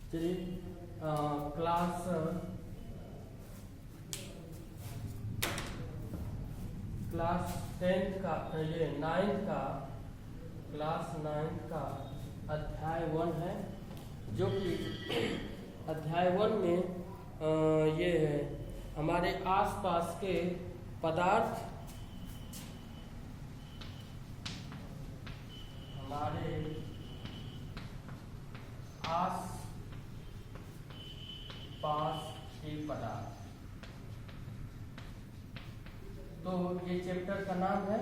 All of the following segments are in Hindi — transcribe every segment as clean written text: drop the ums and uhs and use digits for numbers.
चलिए क्लास क्लास 10th का ये 9th का क्लास 9th का अध्याय 1 है, जो कि अध्याय 1 में ये है हमारे आसपास के पदार्थ, हमारे आस पास के पदार्थ। तो ये चैप्टर का नाम है,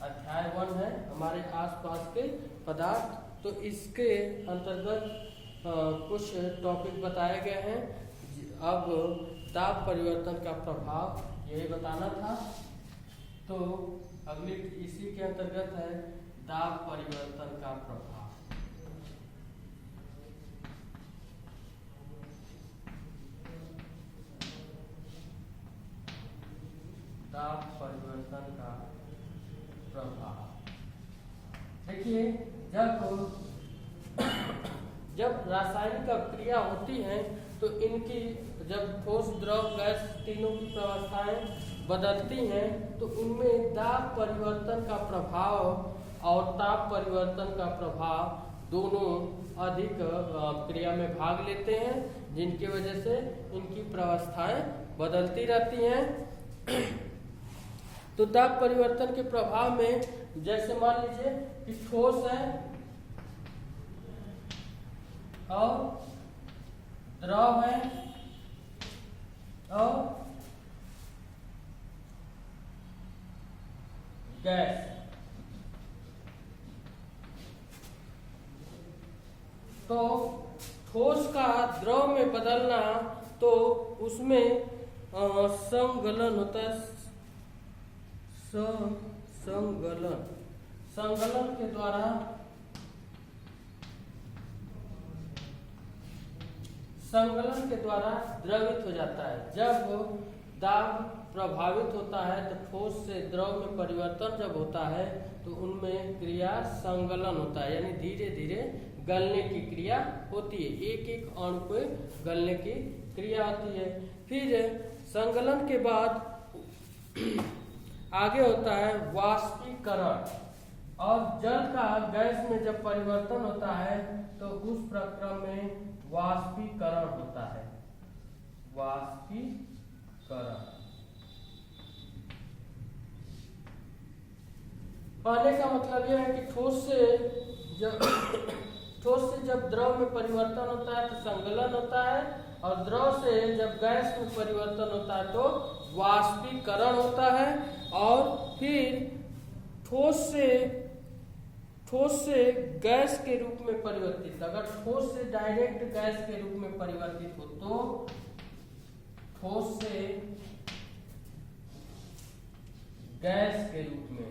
अध्याय 1 है हमारे आसपास के पदार्थ। तो इसके अंतर्गत कुछ टॉपिक बताए गए हैं। अब ताप परिवर्तन का प्रभाव यही बताना था। तो अगली इसी के अंतर्गत है ताप परिवर्तन का प्रभाव। ताप परिवर्तन का प्रभाव देखिए, जब रासायनिक अभिक्रिया होती है तो इनकी जब ठोस, द्रव, गैस तीनों की अवस्थाएं बदलती हैं तो उनमें ताप परिवर्तन का प्रभाव और ताप परिवर्तन का प्रभाव दोनों अधिक क्रिया में भाग लेते हैं, जिनकी वजह से इनकी प्रवस्थाएं बदलती रहती हैं। तो ताप परिवर्तन के प्रभाव में जैसे मान लीजिए कि ठोस है और द्रव है और गैस। तो ठोस का द्रव में बदलना, तो उसमें संगलन होता है। संगलन के द्वारा द्रवित हो जाता है। जब दाब प्रभावित होता है तो ठोस से द्रव में परिवर्तन जब होता है तो उनमें क्रिया संगलन होता है, यानी धीरे धीरे गलने की क्रिया होती है। एक एक अणु को गलने की क्रिया होती है। फिर संगलन के बाद आगे होता है वाष्पीकरण, और जल का गैस में जब परिवर्तन होता है तो उस प्रक्रम में वाष्पीकरण होता है। वाष्पीकरण पहले का मतलब यह है कि ठोस से जब द्रव में परिवर्तन होता है तो संगलन होता है, और द्रव से जब गैस में परिवर्तन होता है तो वाष्पीकरण होता है। और फिर ठोस से गैस के रूप में परिवर्तित, अगर ठोस से डायरेक्ट गैस के रूप में परिवर्तित हो तो ठोस से गैस के रूप में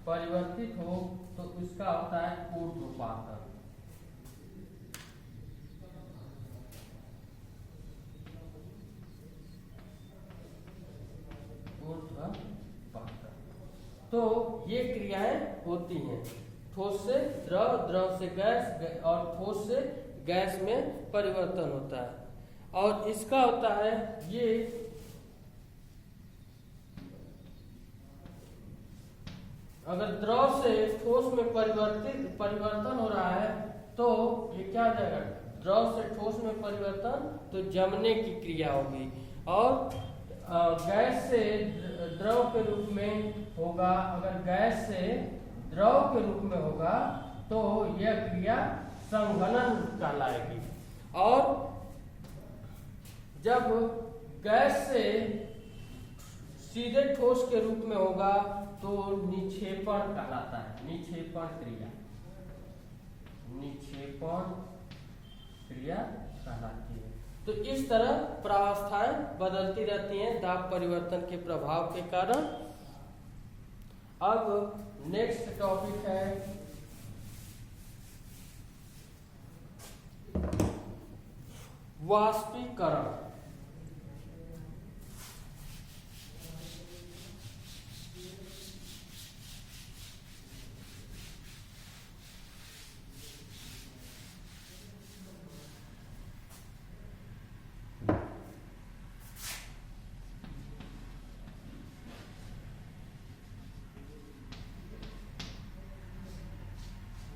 परिवर्तित हो तो इसका होता है ऊर्ध्वपातन। तो ये क्रियाएं होती हैं, ठोस से द्रव, द्रव से गैस और ठोस से गैस में परिवर्तन होता है। और इसका होता है ये अगर द्रव से ठोस में परिवर्तन हो रहा है तो ये क्या हो जाएगा, द्रव से ठोस में परिवर्तन तो जमने की क्रिया होगी, और गैस से द्रव के रूप में होगा। अगर गैस से द्रव के रूप में होगा तो यह क्रिया संघनन कहलाएगी। और जब गैस से सीधे ठोस के रूप में होगा तो निक्षेपण कहलाता है। निक्षेपण क्रिया कहलाती है। तो इस तरह प्रावस्थाएं बदलती रहती हैं दाब परिवर्तन के प्रभाव के कारण। अब नेक्स्ट टॉपिक है वाष्पीकरण।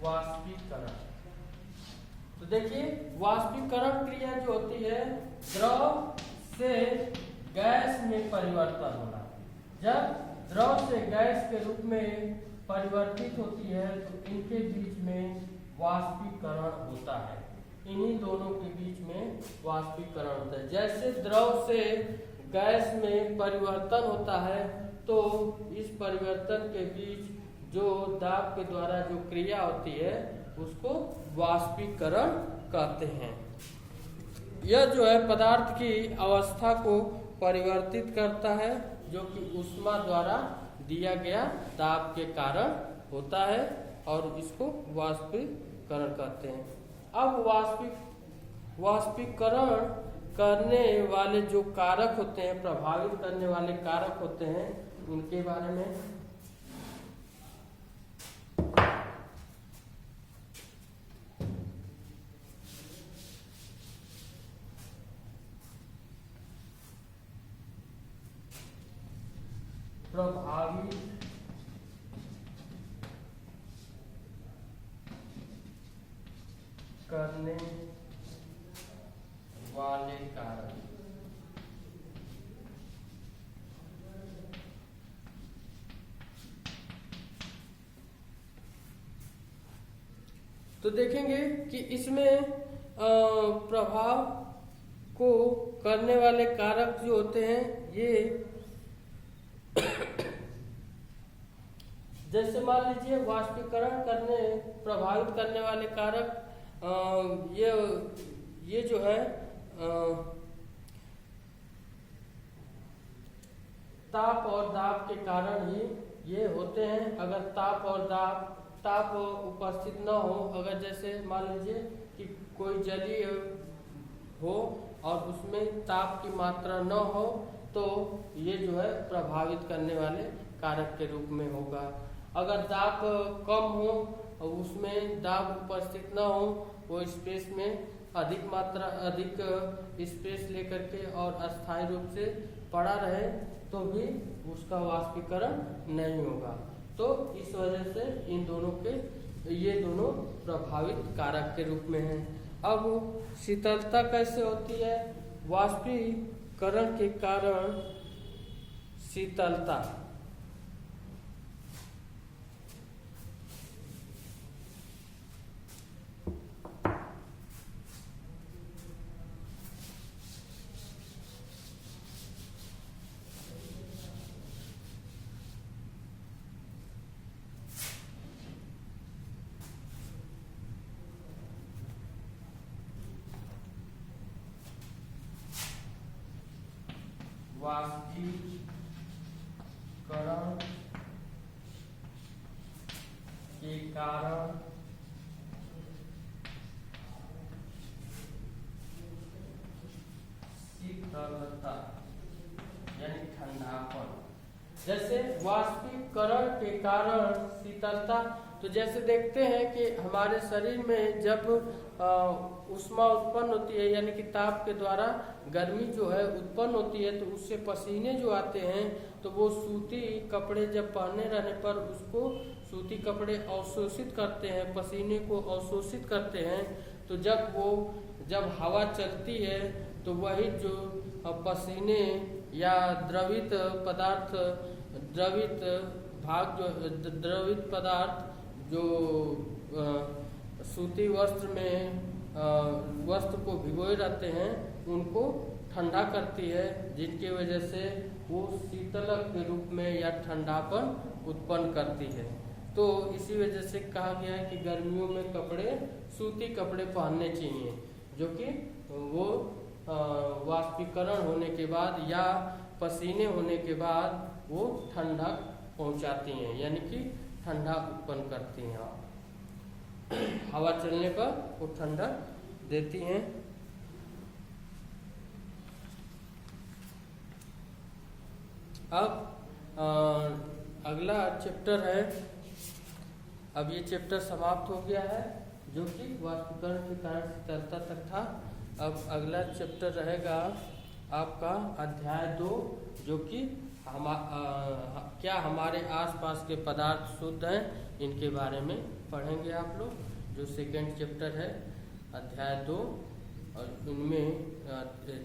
वाष्पीकरण। तो देखिए वाष्पीकरण क्रिया जो होती है द्रव से गैस में परिवर्तन होना। जब द्रव से गैस के रूप में परिवर्तित होती है तो इनके बीच में वाष्पीकरण होता है। इन्हीं दोनों के बीच में वाष्पीकरण होता है। जैसे द्रव से गैस में परिवर्तन होता है तो इस परिवर्तन के बीच जो दाब के द्वारा जो क्रिया होती है उसको वाष्पीकरण कहते हैं। यह जो है पदार्थ की अवस्था को परिवर्तित करता है जो कि ऊष्मा द्वारा दिया गया दाब के कारण होता है और इसको वाष्पीकरण कहते हैं। अब वाष्पीकरण करने वाले जो कारक होते हैं, प्रभावित करने वाले कारक होते हैं, उनके बारे में प्रभावित करने वाले कारक। तो देखेंगे कि इसमें प्रभाव को करने वाले कारक जो होते हैं ये जैसे मान लीजिए वाष्पीकरण करने प्रभावित करने वाले कारक ये जो है ताप और दाब के कारण ही ये होते हैं। अगर ताप उपस्थित न हो, अगर जैसे मान लीजिए कि कोई जलीय हो और उसमें ताप की मात्रा न हो तो ये जो है प्रभावित करने वाले कारक के रूप में होगा। अगर दाब कम हो और उसमें दाब उपस्थित न हो, वो स्पेस में अधिक स्पेस लेकर के और अस्थायी रूप से पड़ा रहे तो भी उसका वाष्पीकरण नहीं होगा। तो इस वजह से ये दोनों प्रभावित कारक के रूप में हैं। अब शीतलता कैसे होती है? वाष्पीकरण के कारण शीतलता वाष्पीकरण के कारण शीतलता यानी ठंडापन। जैसे वाष्पीकरण के कारण शीतलता, तो जैसे देखते हैं कि हमारे शरीर में जब ऊष्मा उत्पन्न होती है यानी कि ताप के द्वारा गर्मी जो है उत्पन्न होती है तो उससे पसीने जो आते हैं तो वो सूती कपड़े जब पहने रहने पर उसको सूती कपड़े अवशोषित करते हैं, पसीने को अवशोषित करते हैं। तो जब हवा चलती है तो वही जो पसीने या द्रवित पदार्थ जो सूती वस्त्र को भिगोए रहते हैं उनको ठंडा करती है, जिनकी वजह से वो शीतलक के रूप में या ठंडापन उत्पन्न करती है। तो इसी वजह से कहा गया है कि गर्मियों में सूती कपड़े पहनने चाहिए जो कि वो वाष्पीकरण होने के बाद या पसीने होने के बाद वो ठंडक पहुंचाती हैं यानी कि ठंडा उत्पन्न करती हैं। हवा चलने पर वो ठंडक देती हैं। अब अगला चैप्टर है, अब ये चैप्टर समाप्त हो गया है जो कि वाष्पीकरण के कारण शीतलता तक था। अब अगला चैप्टर रहेगा आपका अध्याय 2 जो कि क्या हमारे आसपास के पदार्थ शुद्ध हैं, इनके बारे में पढ़ेंगे आप लोग, जो सेकेंड चैप्टर है अध्याय 2, और इनमें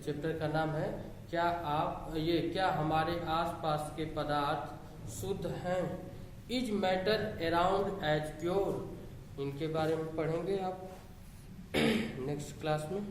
चैप्टर का नाम है क्या हमारे आसपास के पदार्थ शुद्ध हैं, is matter around us pure, इनके बारे में पढ़ेंगे आप नेक्स्ट क्लास में।